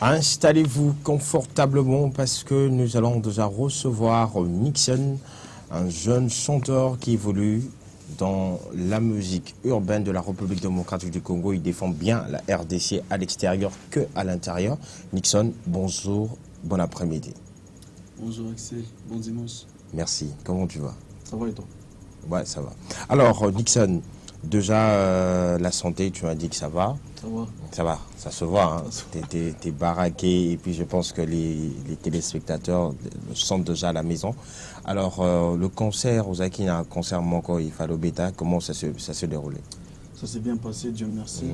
Installez-vous confortablement parce que nous allons déjà recevoir Nixon, un jeune chanteur qui évolue dans la musique urbaine de la République démocratique du Congo. Il défend bien la RDC à l'extérieur que à l'intérieur. Nixon, bonjour, bon après-midi. Bonjour Axel, bon dimanche. Merci, comment tu vas? Ça va et toi? Ouais, ça va. Alors Nixon, déjà la santé, tu m'as dit que ça va. Ça va. Ça va, ça se voit. Hein. T'es baraqué et puis je pense que les téléspectateurs le sentent déjà à la maison. Alors le concert, Ozaki a un concert Moko et Fado Beta, comment ça se déroulait? Ça s'est bien passé, Dieu merci.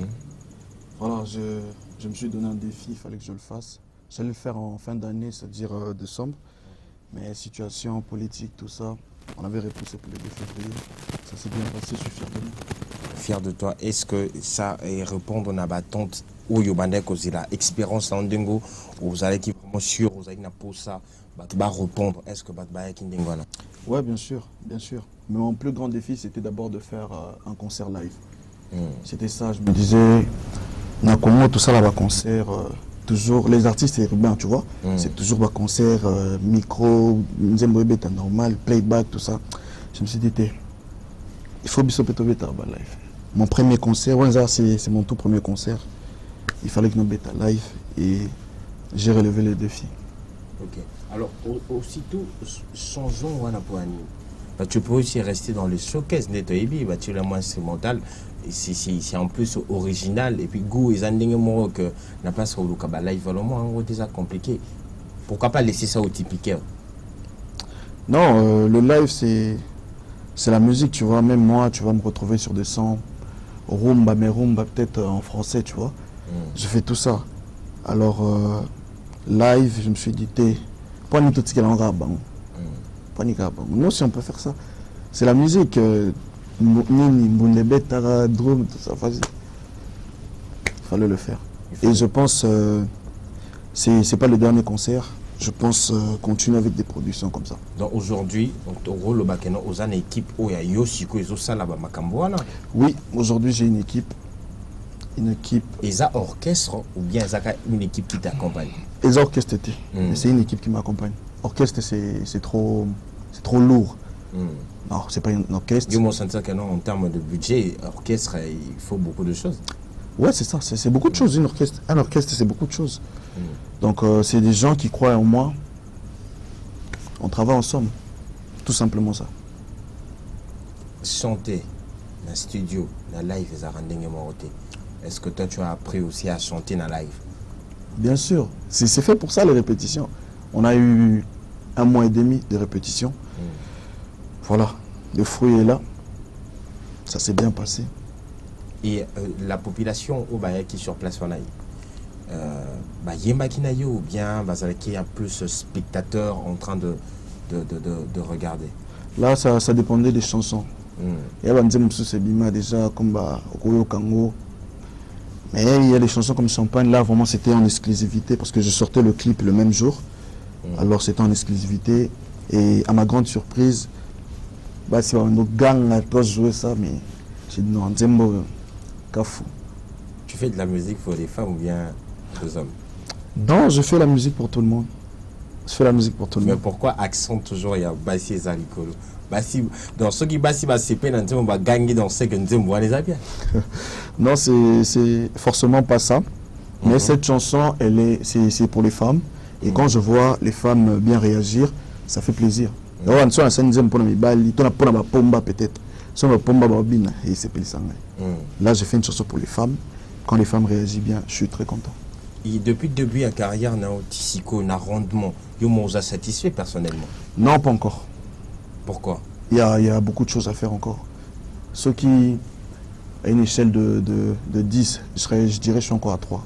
Voilà, je me suis donné un défi, il fallait que je le fasse. J'allais le faire en fin d'année, c'est-à-dire décembre. Mais situation politique, tout ça, on avait repoussé pour le 2 février. Ça s'est bien passé, je suis fier de nous. Fier de toi. Est-ce que ça répond à la battante où Yobandek aussi la expérience en dingo, vous allez qui vraiment sûr, vous allez pour ça, va répondre. Est-ce que Batbaye qui dingo là? Ouais, bien sûr, bien sûr. Mais mon plus grand défi, c'était d'abord de faire un concert live. C'était ça, je me disais, dans Congo, tout ça là-bas, concert, toujours, les artistes urbains, tu vois, c'est toujours un concert, micro, bêta normal, playback, tout ça. Je me suis dit, il faut biso bêta live. Mon premier concert, c'est mon tout premier concert. Il fallait que nous bêta live et j'ai relevé le défi. Ok. Alors, aussitôt, changeons pour bah, tu peux aussi rester dans le showcase Netoibi, bah, tu l'as moins instrumental. C'est en plus original. Et puis, goût et Zanding que la place où le live, vraiment, déjà compliqué. Pourquoi pas laisser ça au typique? Non, le live, c'est la musique, tu vois. Même moi, tu vas me retrouver sur des sons rumba, mais rumba peut-être en français, tu vois. Je fais tout ça. Alors, live, je me suis dit, nous, si on peut faire ça, c'est la musique. Drum, tout ça, vas-y. Il fallait le faire. Et je pense, c'est pas le dernier concert. Je pense continuer avec des productions comme ça. Donc aujourd'hui, aux une équipe où il y a Yoshiko et Zosalaba Makamboana. Oui, aujourd'hui j'ai une équipe. Et ça orchestre ou bien ça une équipe qui t'accompagne? Les orchestres étaient. C'est une équipe qui m'accompagne. Orchestre c'est trop lourd. Non, c'est pas un orchestre. Je me sens que non, en termes de budget, orchestre, il faut beaucoup de choses. Ouais, c'est ça, c'est beaucoup de choses. Un orchestre, c'est beaucoup de choses. Donc, c'est des gens qui croient en moi. On travaille ensemble. Tout simplement ça. Chanter dans le studio, dans le live, est-ce que toi, tu as appris aussi à chanter dans le live? Bien sûr. C'est fait pour ça, les répétitions. On a eu 1 mois et demi de répétition. Voilà, le fruit est là. Ça s'est bien passé. Et la population qui est sur place, ou bien qui a plus spectateurs en train de regarder? Là, ça dépendait des chansons. Il y a déjà comme Okoyo Kango. Mais il y a des chansons comme Champagne. Là, vraiment, c'était en exclusivité parce que je sortais le clip le même jour. Alors, c'était en exclusivité. Et à ma grande surprise, si on gang à toi jouer ça, mais j'ai dit non, Nzembo, Kafou. Tu fais de la musique pour les femmes ou bien les hommes? Non, je fais la musique pour tout le monde. Je fais la musique pour tout le monde. Mais pourquoi accent toujours il y a Bassi et Zarikolo? Dans ceux qui Bassi c'est pas on va gagner dans ce que Nzembo les a bien. Non, c'est forcément pas ça. Mais cette chanson, c'est pour les femmes. Et quand je vois les femmes bien réagir, ça fait plaisir. Là, j'ai fait une chanson pour les femmes. Quand les femmes réagissent bien, je suis très content. Et depuis le début de la carrière, Tissiko, rendement, vous a satisfait personnellement? Non, pas encore. Pourquoi? Il y a beaucoup de choses à faire encore. Ceux qui, à une échelle de 10, je dirais que je suis encore à 3.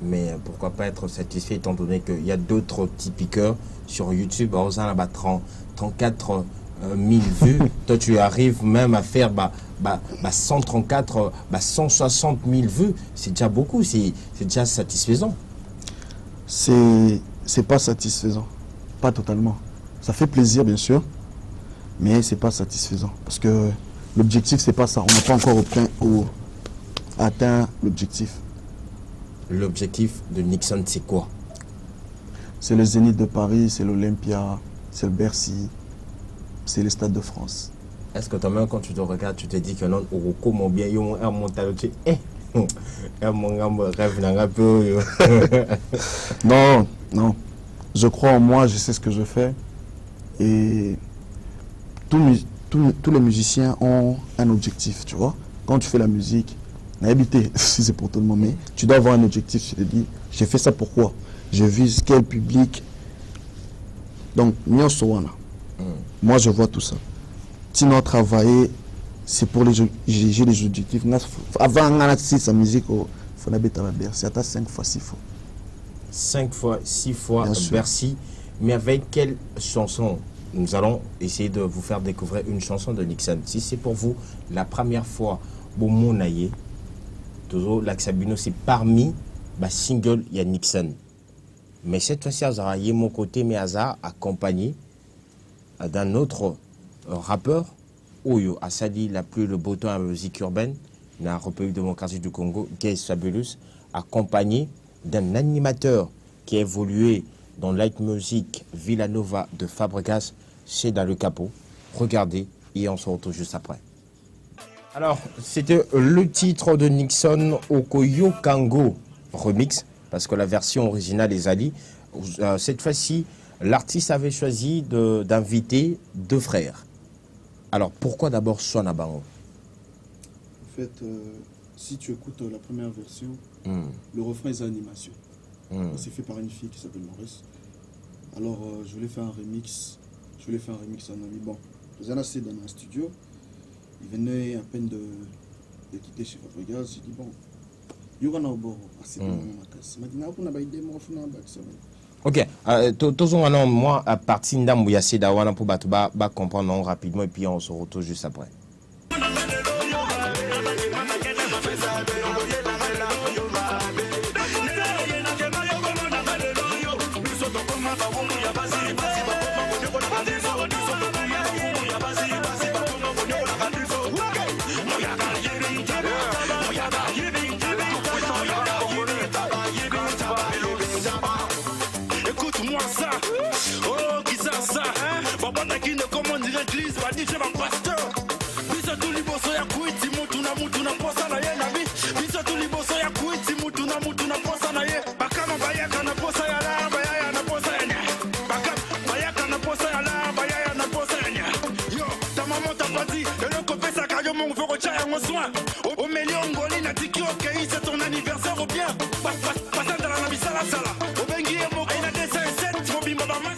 Mais pourquoi pas être satisfait étant donné qu'il y a d'autres petits piqueurs sur YouTube, aux 34 000 vues. Toi, tu arrives même à faire 134, 160 000 vues. C'est déjà beaucoup, c'est déjà satisfaisant. C'est pas satisfaisant. Pas totalement. Ça fait plaisir, bien sûr, mais c'est pas satisfaisant. Parce que l'objectif, c'est pas ça. On n'a pas encore atteint l'objectif. L'objectif de Nixon, c'est quoi? C'est le Zénith de Paris, c'est l'Olympia, c'est le Bercy, c'est le Stade de France. Est-ce que toi-même, quand tu te regardes, tu te dis que non, au comment bien, il y a un montage, mon rêve n'a peu. Non, non. Je crois en moi, je sais ce que je fais. Et tous les musiciens ont un objectif, tu vois. Quand tu fais la musique, n'habiter, si c'est pour tout le monde, mais tu dois avoir un objectif. Tu te dis, j'ai fait ça pourquoi? Je vise quel public? Donc, moi, je vois tout ça. Sinon, travailler, c'est pour j'ai les objectifs. Avant, si sa musique, il faut habiter à la Bercy. C'est à 5 fois 6 fois. 5 fois, 6 fois Bercy. Mais avec quelle chanson? Nous allons essayer de vous faire découvrir une chanson de Nixon. Si c'est pour vous la première fois, Bomonaye, toujours l'Axabino, c'est parmi les singles, il y a Nixon. Mais cette fois-ci, Azara, il y a mon côté, mais Azara accompagné d'un autre rappeur, Oyo, Asadi, la plus le beau temps à la musique urbaine, dans la République démocratique du Congo, Gaze Fabulous, accompagné d'un animateur qui a évolué dans Light Music Villanova de Fabregas, c'est dans le capot. Regardez et on se retrouve juste après. Alors, c'était le titre de Nixon Okoyo Kango remix, parce que la version originale est Ali. Cette fois-ci, l'artiste avait choisi d'inviter 2 frères. Alors, pourquoi d'abord Sonabango? En fait, si tu écoutes la première version, le refrain est animation. C'est fait par une fille qui s'appelle Maurice. Alors, je voulais faire un remix. Je voulais faire un remix en ami. Bon, j'ai assez dans un studio. Il venait à peine de quitter chez Fabregas. J'ai dit, bon, il y aura un bord. C'est bon, il m'a dit, non, on a des mots, on a un bac. Ok, moi, à partir d'un bouillassé d'awana pour comprendre rapidement et puis on se retrouve juste après.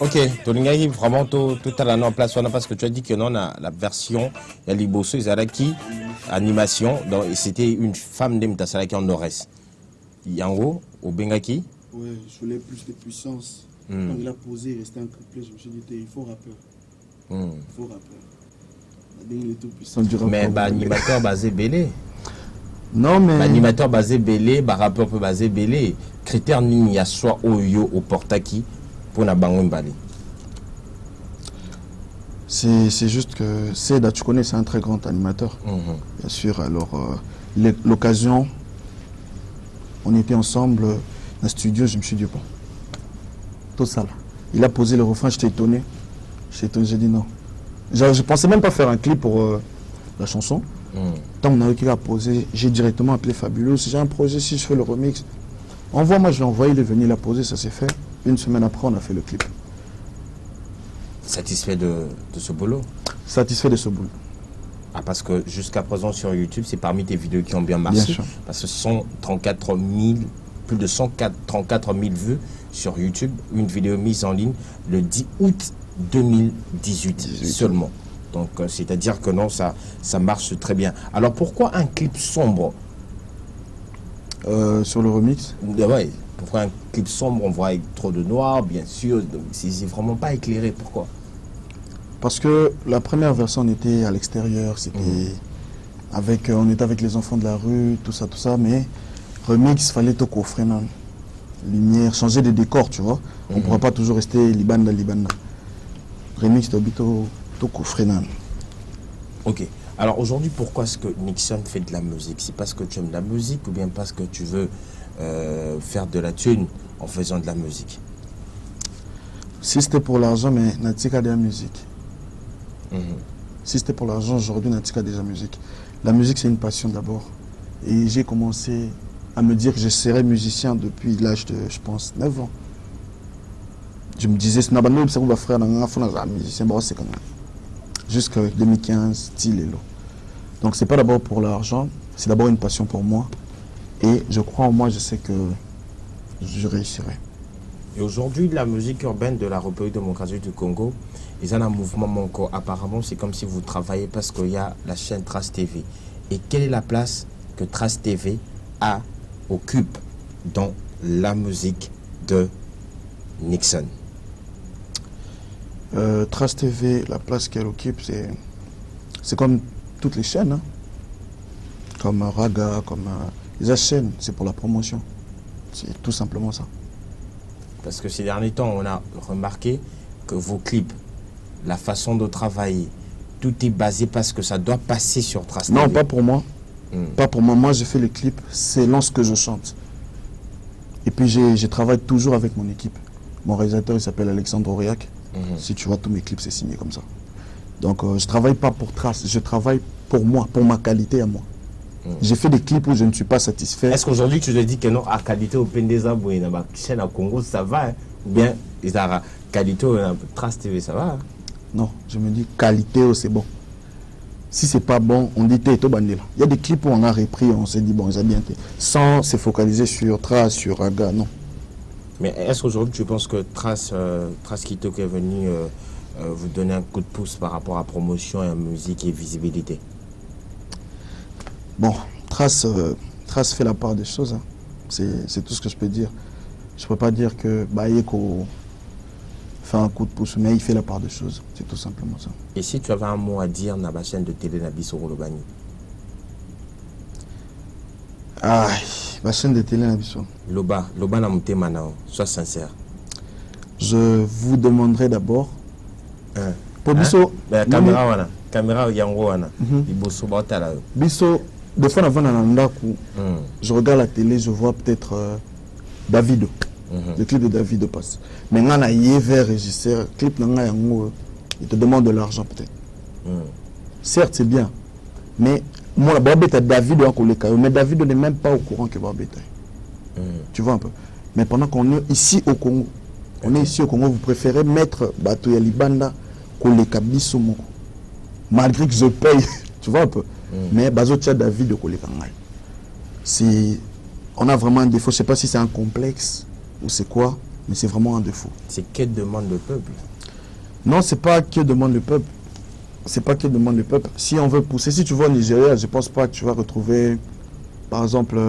Ok, Tolingaï, vraiment tout à l'heure en place, parce que tu as dit que non, la version, il y a Liboso, Izaraki, animation, donc c'était une femme d'Emtasaraki en nord-est. Yango, au Bengaki? Ouais, je voulais plus de puissance. Quand il a posé, il restait un couplet, je me suis dit, il faut rappeur. Il faut rappeur. Il est tout puissant. Mais animateur basé Belé. Non, mais. Animateur basé Belé, rappeur peut basé Belé. Critère il y a soit Oyo au Portaki pour la Bangon Bali. C'est juste que Seda, tu connais, c'est un très grand animateur. Bien sûr, alors l'occasion, on était ensemble dans le studio, je me suis dit, bon, tout ça là. Il a posé le refrain, j'étais étonné. J'ai dit non. Je pensais même pas faire un clip pour la chanson. Tant on a eu qu'il a posé, j'ai directement appelé Fabulous. J'ai un projet, si je fais le remix, envoie-moi, je l'ai envoyé, il est venu, il a posé, ça s'est fait. Une semaine après, on a fait le clip. Satisfait de ce boulot? Satisfait de ce boulot. Ah, parce que jusqu'à présent sur YouTube, c'est parmi tes vidéos qui ont bien marché. Bien sûr. Parce que 134 000, plus de 134 000 vues sur YouTube. Une vidéo mise en ligne le 10 août 2018 seulement. Donc, c'est-à-dire que non, ça marche très bien. Alors, pourquoi un clip sombre? Sur le remix? Ouais, pourquoi un clip sombre? On voit avec trop de noir, bien sûr. C'est vraiment pas éclairé. Pourquoi? Parce que la première version, on était à l'extérieur. C'était on était avec les enfants de la rue, tout ça. Mais remix, il fallait tout coffrer, lumière, changer de décor, tu vois. On ne pourra pas toujours rester Libanda. Remix, tout coffrer, Ok. Alors aujourd'hui, pourquoi est-ce que Nixon fait de la musique? C'est parce que tu aimes la musique ou bien parce que tu veux faire de la thune en faisant de la musique? Si c'était pour l'argent, mais Natika déjà musique. Si c'était pour l'argent, aujourd'hui, Natika déjà musique. La musique, c'est une passion d'abord. Et j'ai commencé à me dire que je serais musicien depuis l'âge de, je pense, 9 ans. Je me disais, c'est un frère, musicien, jusqu'à 2015, style et l'eau. Donc, c'est pas d'abord pour l'argent, c'est d'abord une passion pour moi. Et je crois en moi, je sais que je réussirai. Et aujourd'hui, la musique urbaine de la République démocratique du Congo, ils ont un mouvement manco. Apparemment, c'est comme si vous travaillez parce qu'il y a la chaîne Trace TV. Et quelle est la place que Trace TV occupe dans la musique de Nixon? Trace TV, la place qu'elle occupe, c'est comme toutes les chaînes. Hein. Comme Raga, comme les chaînes, c'est pour la promotion. C'est tout simplement ça. Parce que ces derniers temps, on a remarqué que vos clips, la façon de travailler, tout est basé parce que ça doit passer sur Trace TV. Non, pas pour moi. Pas pour moi. Moi, je fais les clips, c'est lorsque je chante. Et puis, je travaille toujours avec mon équipe. Mon réalisateur, il s'appelle Alexandre Auriac. Si tu vois, tous mes clips, c'est signé comme ça. Donc, je ne travaille pas pour Trace, je travaille pour moi, pour ma qualité à moi. J'ai fait des clips où je ne suis pas satisfait. Est-ce qu'aujourd'hui, tu te dis que non, à qualité au Pendeza, dans la chaîne à Congo, ça va, hein? Ou bien, la qualité au Trace TV, ça va, hein? Non, je me dis qualité, c'est bon. Si c'est pas bon, on dit t'es tout bandé là. Il y a des clips où on a repris, on s'est dit bon, ça a bien été. Sans se focaliser sur Trace, sur Raga, non. Mais est-ce qu'aujourd'hui, tu penses que Trace Kitoko est venu vous donner un coup de pouce par rapport à promotion, et à musique et visibilité? Bon, Trace fait la part des choses. Hein. C'est tout ce que je peux dire. Je ne peux pas dire que Bayeko fait un coup de pouce, mais il fait la part des choses. C'est tout simplement ça. Et si tu avais un mot à dire dans la chaîne de télé Nabisoro Lobani? Ah, la chaîne de télé Nabisoro. Loba Namutemanao, sois sincère. Je vous demanderai d'abord. Pour Bisso. Caméra Yango Wana. Bisso, des fois avant Nanandaku, je regarde la télé, je vois peut-être Davido. Le clip de Davido passe. Mais quand il est vers régisseur, le clip il te demande de l'argent peut-être. Certes, c'est bien. Mais moi, la Barbeta Davido a collé. Mais Davido n'est même pas au courant que Barbeta. Tu vois un peu. Mais pendant qu'on est ici au Congo, vous préférez mettre Batoya Libanda Koleka Bisso Moko. Malgré que je paye, tu vois un peu. Mais Bazotia David de Koleka. On a vraiment un défaut. Je ne sais pas si c'est un complexe ou c'est quoi, mais c'est vraiment un défaut. C'est que demande le peuple? Non, c'est pas que demande le peuple. C'est pas que demande le peuple. Si on veut pousser, si tu vas au Nigeria, je ne pense pas que tu vas retrouver, par exemple,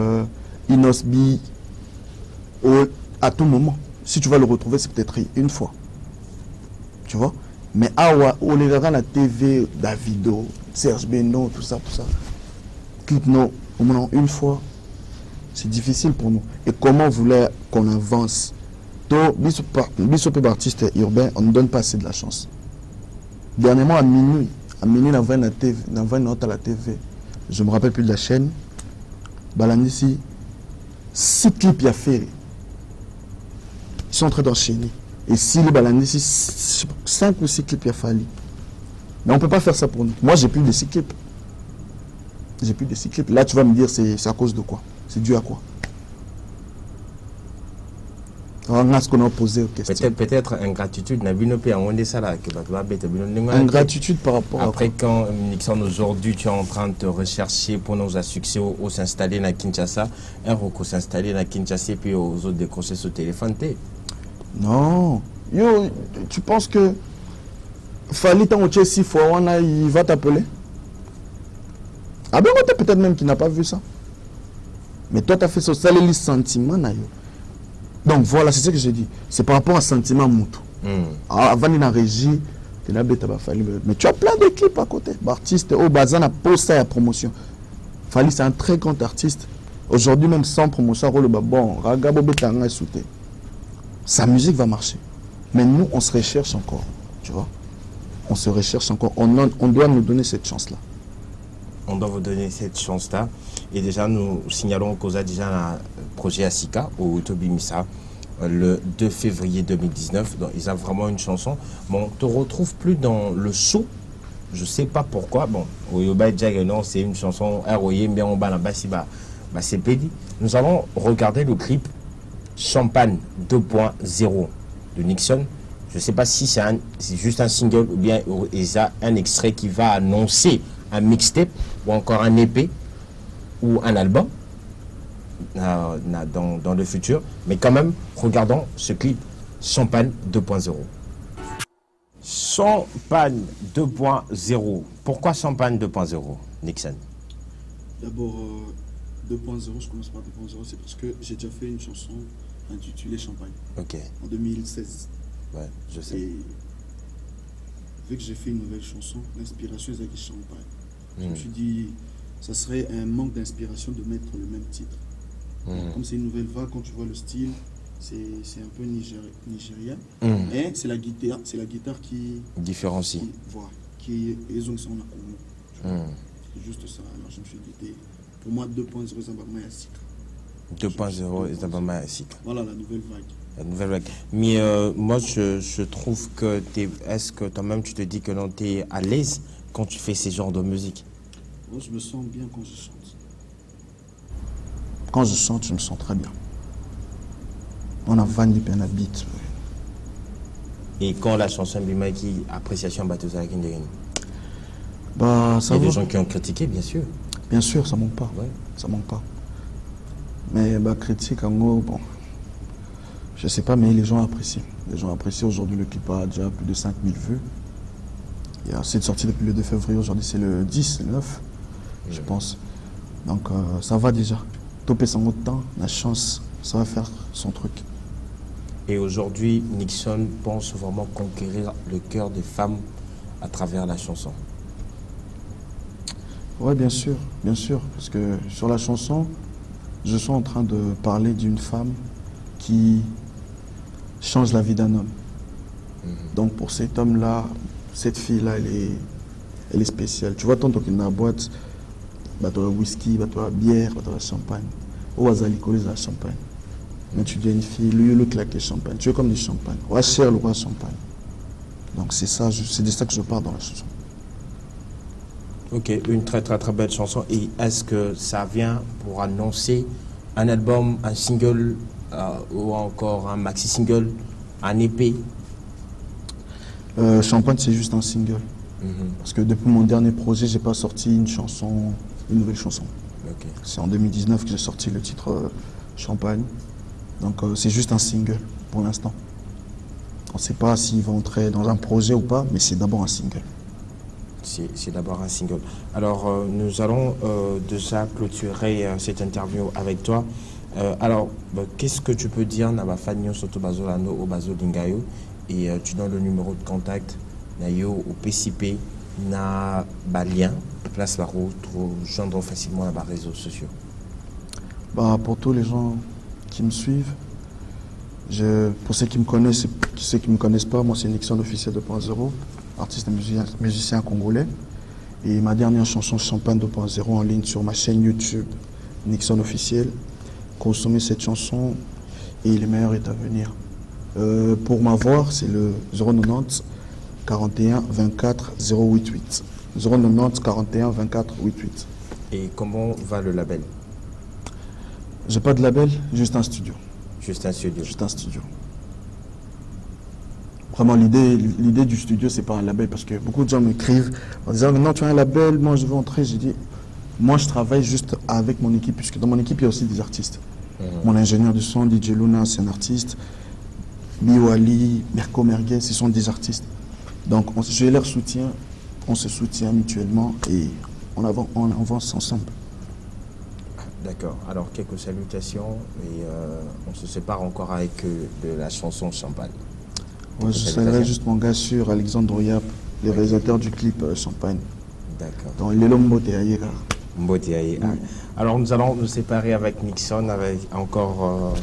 Inosbi à tout moment. Si tu vas le retrouver, c'est peut-être une fois. Tu vois? Mais Awa, on les verra la TV, Davido, Serge Beno, tout ça. Clip non, au moins une fois, c'est difficile pour nous. Et comment vous voulez qu'on avance? Donc, Bissop artiste urbain, on ne donne pas assez de la chance. Dernièrement, à minuit, on a une note à la TV. Je ne me rappelle plus de la chaîne. Balandisi, 6 clips y a fait. Ils sont en train d'enchaîner. Et si les Balandisi, 5 ou 6 clips y a fallu. Mais on ne peut pas faire ça pour nous. Moi, j'ai plus de 6 clips. Là, tu vas me dire, c'est à cause de quoi? C'est dû à quoi? On a ce qu'on a posé aux questions. Peut-être ingratitude. Ingratitude par rapport après, quand Nixon, aujourd'hui, tu es en train de te rechercher pour nos succès ou s'installer à Kinshasa, s'installer à Kinshasa et puis aux autres décrocher sur téléphone. Non. Yo, tu penses que Fali Tangoche 6 fois, il va t'appeler? Ah ben, peut-être même qu'il n'a pas vu ça. Mais toi, tu as fait ça, les sentiments. Donc voilà, c'est ce que je dis. C'est par rapport à sentiment moutou. Avant de la régie, mais tu as plein de clips à côté. Artiste, au bazan a posté à promotion. Fali, c'est un très grand artiste. Aujourd'hui, même sans promotion, bon, sa musique va marcher. Mais nous, on se recherche encore. Tu vois? On se recherche encore. On doit nous donner cette chance-là. on doit vous donner cette chance-là. Et déjà, nous signalons qu'on a déjà un projet Asika au Tobi Missa le 2 février 2019. Donc, ils ont vraiment une chanson. Bon, on ne te retrouve plus dans le show. Je ne sais pas pourquoi. Bon, Oyoba non, c'est une chanson Aroye, mais on va là-bas, c'est pédi. Nous allons regarder le clip Champagne 2.0 de Nixon. Je ne sais pas si c'est juste un single ou bien il y a un extrait qui va annoncer un mixtape ou encore un EP ou un album dans le futur. Mais quand même, regardons ce clip Champagne 2.0. Champagne 2.0. Pourquoi Champagne 2.0, Nixon? D'abord, 2.0, je commence par 2.0, c'est parce que j'ai déjà fait une chanson intitulée Champagne. Ok. En 2016. Ouais, je sais. Et vu que j'ai fait une nouvelle chanson, l'inspiration est avec Champagne. Je me suis dit, ça serait un manque d'inspiration de mettre le même titre. Comme c'est une nouvelle vague, quand tu vois le style, c'est un peu nigérien. Mais c'est la guitare qui différencie. Qui est son Congo. C'est juste ça. Alors je me suis dit, pour moi 2.0 Zabama Yassika. 2.0 Zabama Yassika. Voilà la nouvelle vague. La nouvelle vague. Mais moi, je trouve que est-ce que toi-même tu te dis que non, tu es à l'aise quand tu fais ces genres de musique? Moi, je me sens bien quand je chante. Quand je chante, je me sens très bien. On a vanné bien la beat. Et quand la chanson Bima qui appréciation Batoza Kindegen? Bah, ça il y a des gens qui ont critiqué, bien sûr. Bien sûr, ça manque pas. Ouais. Ça manque pas. Mais bah, critique, en gros, bon, je sais pas, mais les gens apprécient. Les gens apprécient. Aujourd'hui, le clip a déjà plus de 5000 vues. Il y a assez de sorties depuis le 2 février. Aujourd'hui, c'est le 10, le 9, je pense. Donc, ça va déjà. Topé sans autant, la chance, ça va faire son truc. Et aujourd'hui, Nixon pense vraiment conquérir le cœur des femmes à travers la chanson. Oui, bien sûr, parce que sur la chanson, je suis en train de parler d'une femme qui change la vie d'un homme. Donc pour cet homme-là, cette fille-là, elle est spéciale. Tu vois, tantôt qu'il y a une boîte, bah, tu as whisky, bah, tu as bière, bah, tu as champagne. Ou à alcooliser la champagne. Mais tu dis à une fille, lui, le claquer champagne. Tu es comme du champagne. Ouais, cher le roi champagne. Donc c'est ça, c'est de ça que je parle dans la chanson. Ok, une très belle chanson. Et est-ce que ça vient pour annoncer un album, un single ou encore un maxi-single, un EP? Champagne, c'est juste un single. Parce que depuis mon dernier projet, j'ai pas sorti une nouvelle chanson. Okay. C'est en 2019 que j'ai sorti le titre Champagne. Donc c'est juste un single pour l'instant. On ne sait pas s'il va entrer dans un projet ou pas, mais c'est d'abord un single. C'est d'abord un single. Alors, nous allons déjà clôturer cette interview avec toi. Alors, qu'est-ce que tu peux dire na Fagnon Soto Bazolano au Bazo Dingayo? Et tu donnes le numéro de contact Nayo au PCP na Balien, place la route, joindre facilement à les réseaux sociaux. Bah, pour tous les gens qui me suivent, pour ceux qui me connaissent et ceux qui ne me connaissent pas, moi c'est Nixon officiel 2.0, artiste et musicien congolais. Et ma dernière chanson Champagne 2.0 en ligne sur ma chaîne YouTube Nixon officiel. Consommez cette chanson et le meilleur est à venir. Pour m'avoir, c'est le 090 41 24 088. 090 41 24 88. Et comment va le label? J'ai pas de label, juste un studio. Juste un studio. Juste un studio. Vraiment, l'idée du studio, c'est pas un label, parce que beaucoup de gens m'écrivent en disant non, tu as un label, moi je veux entrer. J'ai dit, moi je travaille juste avec mon équipe, puisque dans mon équipe, il y a aussi des artistes. Mon ingénieur de son, DJ Luna, c'est un artiste. Biwali, Merco Merguez, ce sont des artistes. Donc, je leur soutiens, on se soutient mutuellement et on avance ensemble. D'accord. Alors, quelques salutations et on se sépare encore avec de la chanson Champagne. Ouais, je saluerai juste mon gars sûr, Alexandre Oyap, le réalisateur du clip Champagne. D'accord. Dans Lelo Mboteaïra. Mboteaïra. Alors, nous allons nous séparer avec Nixon, avec encore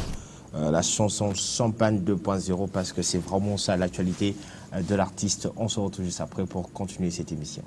la chanson Champagne 2.0, parce que c'est vraiment ça l'actualité de l'artiste. On se retrouve juste après pour continuer cette émission.